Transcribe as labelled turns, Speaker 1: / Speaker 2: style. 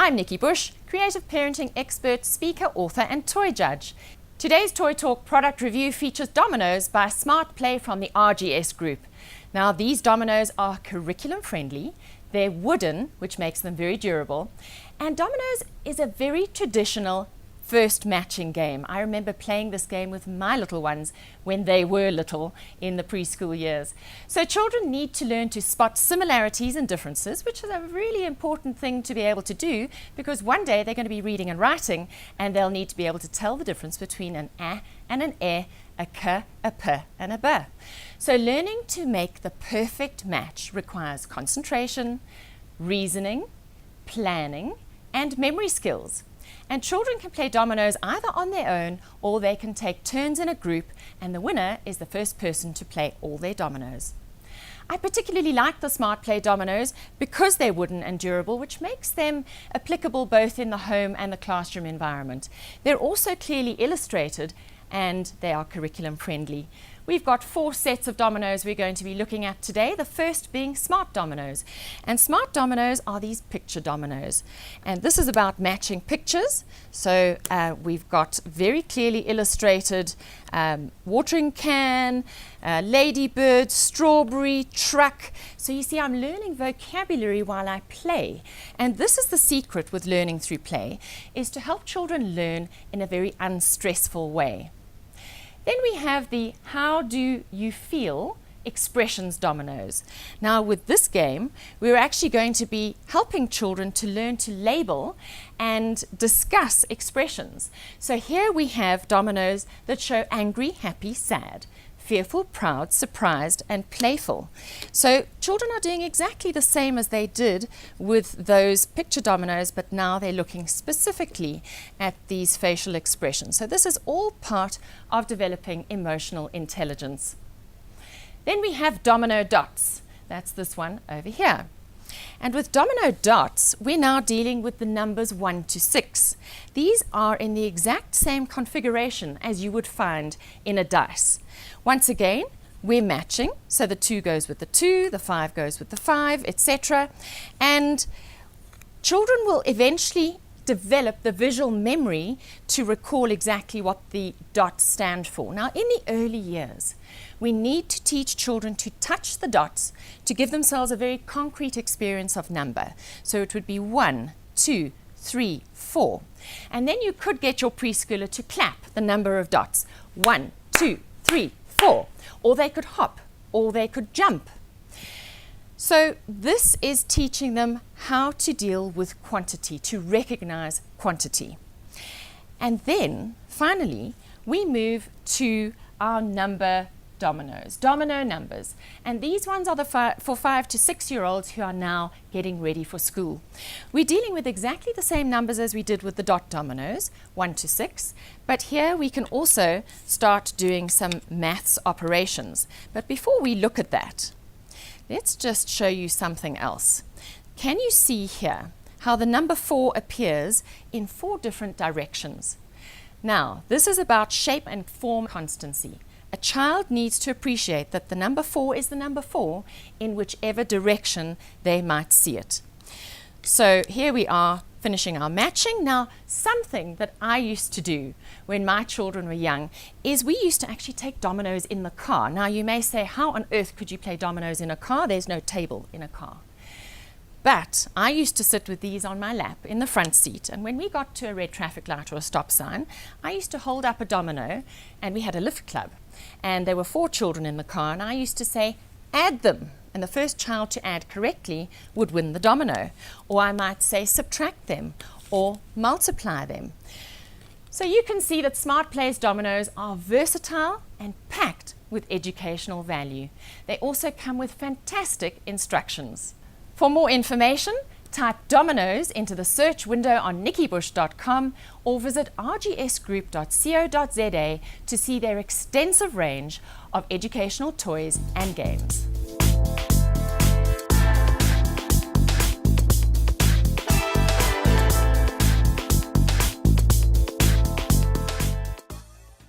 Speaker 1: I'm Nikki Bush, creative parenting expert, speaker, author and toy judge. Today's Toy Talk product review features Dominoes by Smart Play from the RGS group. Now these Dominoes are curriculum friendly, they're wooden, which makes them very durable, and Dominoes is a very traditional first matching game. I remember playing this game with my little ones when they were little in the preschool years. So children need to learn to spot similarities and differences, which is a really important thing to be able to do, because one day they're going to be reading and writing and they'll need to be able to tell the difference between an A and an E, a K, a P and a B. So learning to make the perfect match requires concentration, reasoning, planning and memory skills. And children can play dominoes either on their own or they can take turns in a group, and the winner is the first person to play all their dominoes. I particularly like the Smart Play dominoes because they're wooden and durable, which makes them applicable both in the home and the classroom environment. They're also clearly illustrated and they are curriculum friendly. We've got 4 sets of dominoes we're going to be looking at today, the first being smart dominoes. And smart dominoes are these picture dominoes. And this is about matching pictures. So we've got very clearly illustrated watering can, ladybird, strawberry, truck. So you see, I'm learning vocabulary while I play. And this is the secret with learning through play, is to help children learn in a very unstressful way. Then we have the how do you feel expressions dominoes. Now with this game, we're actually going to be helping children to learn to label and discuss expressions. So here we have dominoes that show angry, happy, sad, fearful, proud, surprised and playful. So children are doing exactly the same as they did with those picture dominoes, but now they're looking specifically at these facial expressions. So this is all part of developing emotional intelligence. Then we have Domino Dots. That's this one over here. And with Domino Dots, we're now dealing with the numbers 1 to 6. These are in the exact same configuration as you would find in a dice. Once again, we're matching, so the 2 goes with the 2, the 5 goes with the 5, etc. And children will eventually develop the visual memory to recall exactly what the dots stand for. Now, in the early years, we need to teach children to touch the dots to give themselves a very concrete experience of number. So it would be 1, 2, 3, 4. And then you could get your preschooler to clap the number of dots. 1, 2, 3, 4. Or they could hop, or they could jump. So this is teaching them how to deal with quantity, to recognize quantity. And then finally, we move to our number dominoes, domino numbers. And these ones are for 5 to 6-year-olds who are now getting ready for school. We're dealing with exactly the same numbers as we did with the dot dominoes, 1 to 6. But here we can also start doing some maths operations. But before we look at that, let's just show you something else. Can you see here how the number 4 appears in 4 different directions? Now, this is about shape and form constancy. A child needs to appreciate that the number 4 is the number 4 in whichever direction they might see it. So here we are finishing our matching. Now, something that I used to do when my children were young is we used to actually take dominoes in the car. Now, you may say, how on earth could you play dominoes in a car? There's no table in a car. But I used to sit with these on my lap in the front seat, and when we got to a red traffic light or a stop sign, I used to hold up a domino, and we had a lift club, and there were 4 children in the car, and I used to say, add them. And the first child to add correctly would win the domino. Or I might say subtract them or multiply them. So you can see that Smart Play's dominoes are versatile and packed with educational value. They also come with fantastic instructions. For more information, type Dominoes into the search window on nikkibush.com or visit rgsgroup.co.za to see their extensive range of educational toys and games.